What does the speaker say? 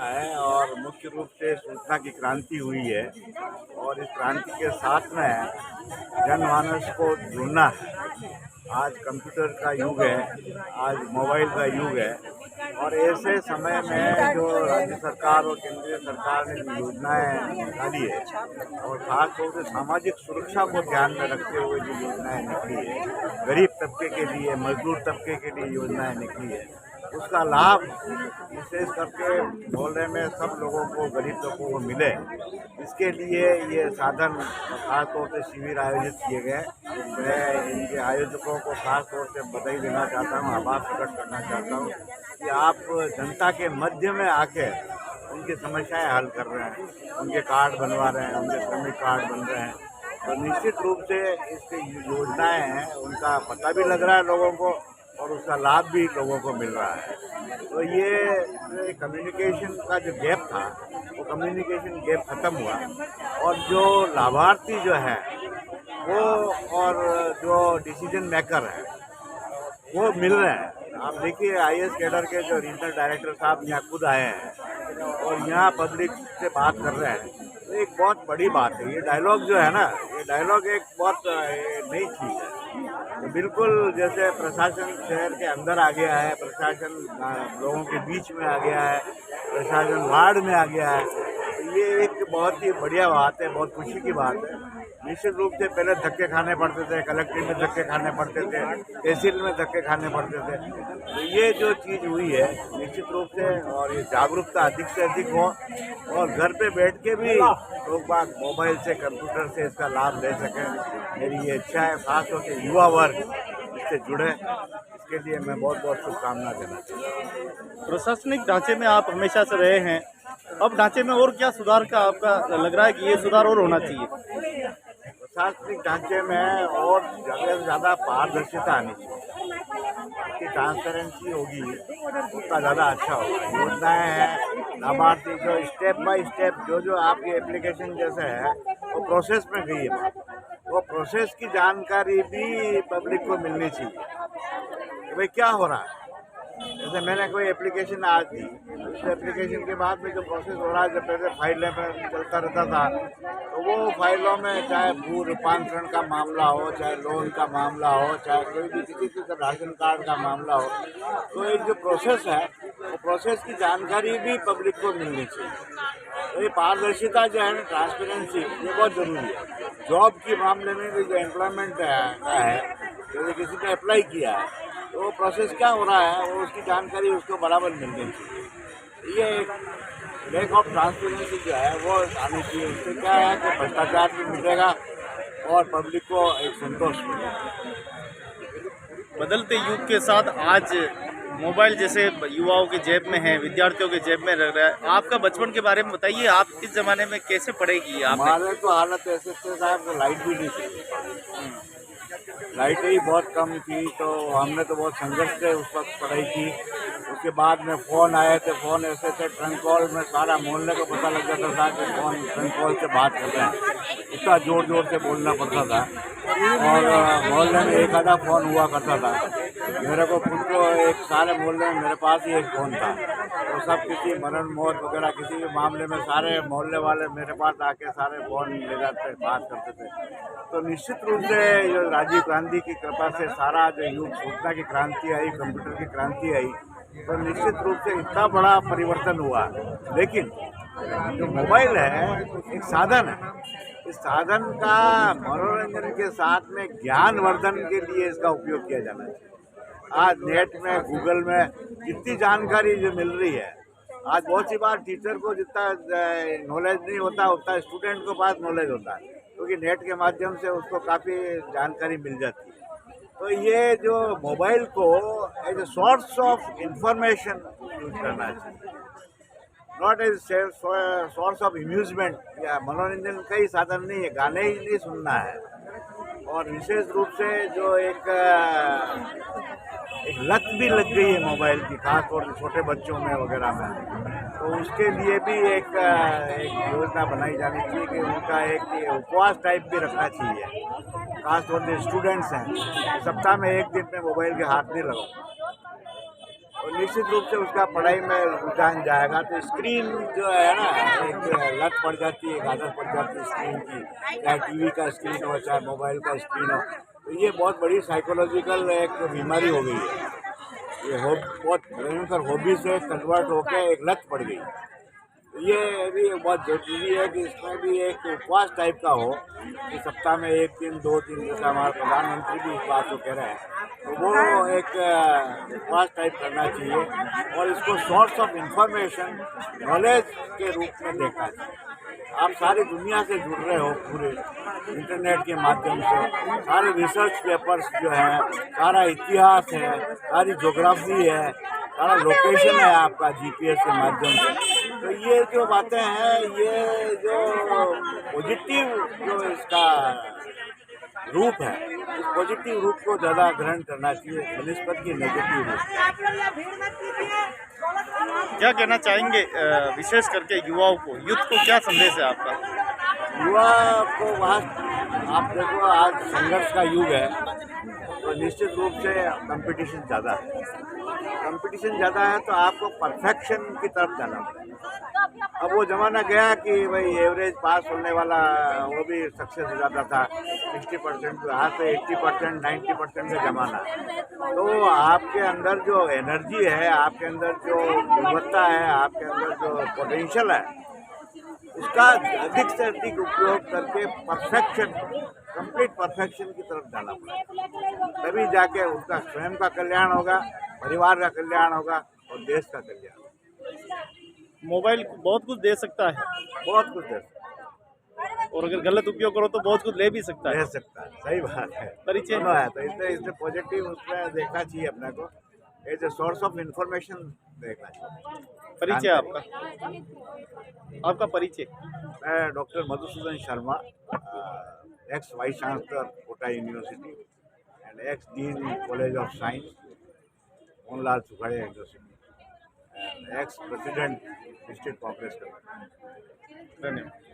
है और मुख्य रूप से सूचना की क्रांति हुई है और इस क्रांति के साथ में जनमानस को जुड़ना है। आज कंप्यूटर का युग है, आज मोबाइल का युग है और ऐसे समय में जो राज्य सरकार और केंद्रीय सरकार ने जो योजनाएं निकाली है और खास तौर से सामाजिक सुरक्षा को ध्यान में रखते हुए जो योजनाएं निकली है, गरीब तबके के लिए, मजदूर तबके के लिए योजनाएं निकली है, उसका लाभ विशेष करके मोहल्ले में सब लोगों को, गरीब लोगों को मिले, इसके लिए ये साधन खास तौर से शिविर आयोजित किए गए। मैं इनके आयोजकों को खास तौर से बधाई देना चाहता हूँ, आभार प्रकट करना चाहता हूँ कि आप जनता के मध्य में आके उनकी समस्याएं हल कर रहे हैं, उनके कार्ड बनवा रहे हैं, उनके श्रमिक कार्ड बन रहे हैं। तो निश्चित रूप से इसकी योजनाएं हैं, उनका पता भी लग रहा है लोगों को और उसका लाभ भी लोगों को मिल रहा है। तो ये कम्युनिकेशन का जो गैप था, वो कम्युनिकेशन गैप खत्म हुआ और जो लाभार्थी जो है वो और जो डिसीजन मेकर है वो मिल रहे हैं। आप देखिए आईएएस कैडर के जो रीजनल डायरेक्टर साहब यहाँ खुद आए हैं और यहाँ पब्लिक से बात कर रहे हैं, तो एक बहुत बड़ी बात है। ये डायलॉग जो है ना, ये डायलॉग एक बहुत नई चीज़ है। तो बिल्कुल जैसे प्रशासन शहर के अंदर आ गया है, प्रशासन लोगों के बीच में आ गया है, प्रशासन वार्ड में आ गया है, तो ये एक बहुत ही बढ़िया बात है, बहुत खुशी की बात है। निश्चित रूप से पहले धक्के खाने पड़ते थे, कलेक्ट्रेट में धक्के खाने पड़ते थे, तहसील में धक्के खाने पड़ते थे। तो ये जो चीज़ हुई है निश्चित रूप से, और ये जागरूकता अधिक से अधिक हो और घर पे बैठ के भी लोग बाग मोबाइल से, कंप्यूटर से इसका लाभ ले सकें, मेरी ये इच्छा है। खासतौर से युवा वर्ग इससे जुड़े, इसके लिए मैं बहुत बहुत शुभकामना देना चाहता हूँ। प्रशासनिक ढांचे में आप हमेशा से रहे हैं, अब ढांचे में और क्या सुधार का आपका लग रहा है कि ये सुधार और होना चाहिए? प्रशासनिक ढांचे में और ज़्यादा से ज़्यादा पारदर्शिता आनी चाहिए, कि ट्रांसपेरेंसी होगी उतना ज़्यादा अच्छा होगा। योजनाएं हैं, लाभार्थी जो स्टेप बाय स्टेप जो आपकी एप्लीकेशन जैसे है वो प्रोसेस में गई है, वो प्रोसेस की जानकारी भी पब्लिक को मिलनी चाहिए कि भाई क्या हो रहा है। जैसे मैंने कोई एप्लीकेशन आज दी, उस एप्लीकेशन के बाद में जो प्रोसेस हो रहा है, जब पहले फाइलें में चलता रहता था, तो वो फाइलों में चाहे भू रूपांतरण का मामला हो, चाहे लोन का मामला हो, चाहे कोई भी किसी का राशन कार्ड का मामला हो, तो एक जो प्रोसेस है वो प्रोसेस की जानकारी भी पब्लिक को मिलनी चाहिए। तो ये पारदर्शिता जो है ना, ट्रांसपेरेंसी, ये बहुत ज़रूरी है। जॉब के मामले में भी जो एम्प्लॉयमेंट है, जैसे किसी ने अप्लाई किया है तो वो प्रोसेस क्या हो रहा है, वो उसकी जानकारी उसको बराबर मिलनी चाहिए। ये एक लैक ऑफ ट्रांसपेरेंसी जो है वो आनी चाहिए। उससे क्या है कि भ्रष्टाचार भी मिटेगा और पब्लिक को एक संतोष मिलेगा। बदलते युग के साथ आज मोबाइल जैसे युवाओं के जेब में है, विद्यार्थियों के जेब में रह रहा है। आपका बचपन के बारे में बताइए, आप इस जमाने में कैसे पढ़ेगी? हमारे तो हालत ऐसे थे साहब को लाइट भी नहीं थी, लाइटें ही बहुत कम थी, तो हमने तो बहुत संघर्ष से उस वक्त पढ़ाई की। उसके बाद में फ़ोन आए थे, फ़ोन ऐसे थे, ट्रंक कॉल में सारा मोहल्ले को पता लग जाता था कि फ़ोन ट्रंक कॉल से बात कर रहे हैं। इतना ज़ोर ज़ोर से बोलना पड़ता था और मोहल्ले में एक आधा फ़ोन हुआ करता था। मेरे को खुद को एक सारे मोहल्ले में मेरे पास ही एक फ़ोन था, तो सब किसी मरण मौत वगैरह किसी भी मामले में सारे मोहल्ले वाले मेरे पास आके सारे फ़ोन ले जाते, बात करते थे। तो निश्चित रूप से जो राजीव गांधी की कृपा से सारा जो युग सूचना की क्रांति आई, कंप्यूटर की क्रांति आई, तो निश्चित रूप से इतना बड़ा परिवर्तन हुआ। लेकिन जो मोबाइल है एक साधन है, इस साधन का मनोरंजन के साथ में ज्ञानवर्धन के लिए इसका उपयोग किया जाना चाहिए। आज नेट में, गूगल में जितनी जानकारी जो मिल रही है, आज बहुत सी बार टीचर को जितना नॉलेज नहीं होता उतना स्टूडेंट को पास नॉलेज होता है, क्योंकि नेट के माध्यम से उसको काफ़ी जानकारी मिल जाती है। तो ये जो मोबाइल को as a source of information use करना चाहिए, not as source of amusement या मनोरंजन का ही साधन नहीं है, गाने ही नहीं सुनना है। और विशेष रूप से जो एक लत भी लग गई है मोबाइल की, खासतौर से छोटे बच्चों में वगैरह में, तो उसके लिए भी एक योजना बनाई जानी चाहिए कि उनका एक उपवास टाइप भी रखना चाहिए। खासतौर से स्टूडेंट्स हैं, सप्ताह में एक दिन में मोबाइल के हाथ नहीं लगाओ। और निश्चित रूप से उसका पढ़ाई में रुझान जाएगा। तो स्क्रीन जो है ना, एक लत पड़ जाती है, एक आदत पड़ जाती है स्क्रीन की, चाहे टीवी का स्क्रीन हो चाहे मोबाइल का स्क्रीन हो। तो ये बहुत बड़ी साइकोलॉजिकल एक बीमारी हो गई है। ये बहुत भयंकर हॉबी से कन्वर्ट होकर एक लत पड़ गई। ये भी बहुत जरूरी है कि इसमें भी एक उपवास टाइप का हो कि सप्ताह में 1 दिन 2 दिन, जैसा हमारे प्रधानमंत्री भी इस बात को कह रहे हैं, तो वो एक उपवास टाइप करना चाहिए और इसको सोर्स ऑफ इंफॉर्मेशन, नॉलेज के रूप में देखना चाहिए। आप सारी दुनिया से जुड़ रहे हो पूरे इंटरनेट के माध्यम से, सारे रिसर्च पेपर्स जो हैं, सारा इतिहास है, सारी ज्योग्राफी है, सारा लोकेशन है आपका जीपीएस के माध्यम से। तो ये जो बातें हैं, ये जो पॉजिटिव जो इसका रूप है, इस पॉजिटिव रूप को ज़्यादा ग्रहण करना चाहिए बनिस्पत की नेगेटिव रूप। क्या कहना चाहेंगे विशेष करके युवाओं को, यूथ को क्या संदेश है आपका? युवा को वहाँ आप देखो, आज संघर्ष का युग है, तो निश्चित रूप से कंपटीशन ज़्यादा है। कंपटीशन ज़्यादा है तो आपको परफेक्शन की तरफ जाना पड़ेगा। अब वो ज़माना गया कि भाई एवरेज पास होने वाला वो भी सक्सेस हो जाता था 60%, आज तो 80% 90% का ज़माना है। तो आपके अंदर जो एनर्जी है, आपके अंदर जो गुणवत्ता है, आपके अंदर जो पोटेंशियल है, उसका अधिक से अधिक उपयोग करके परफेक्शन, कंप्लीट परफेक्शन की तरफ जाना पड़ेगा। तभी जाके उसका स्वयं का कल्याण होगा, परिवार का कल्याण होगा और देश का कल्याण। मोबाइल बहुत कुछ दे सकता है बहुत कुछ दे सकता और अगर गलत उपयोग करो तो बहुत कुछ ले भी सकता है, है। दे सकता है, सही बात है। परिचय दोनों है, तो इससे पॉजिटिव उसमें देखना चाहिए अपने को, as a source of information देखना चाहिए। परिचय आपका, आपका परिचय? मैं doctor Madhusudan Sharma, ex vice chancellor Kota university and ex dean college of science Mohanlal Sukhadia university and ex president district Congress committee. धन्यवाद।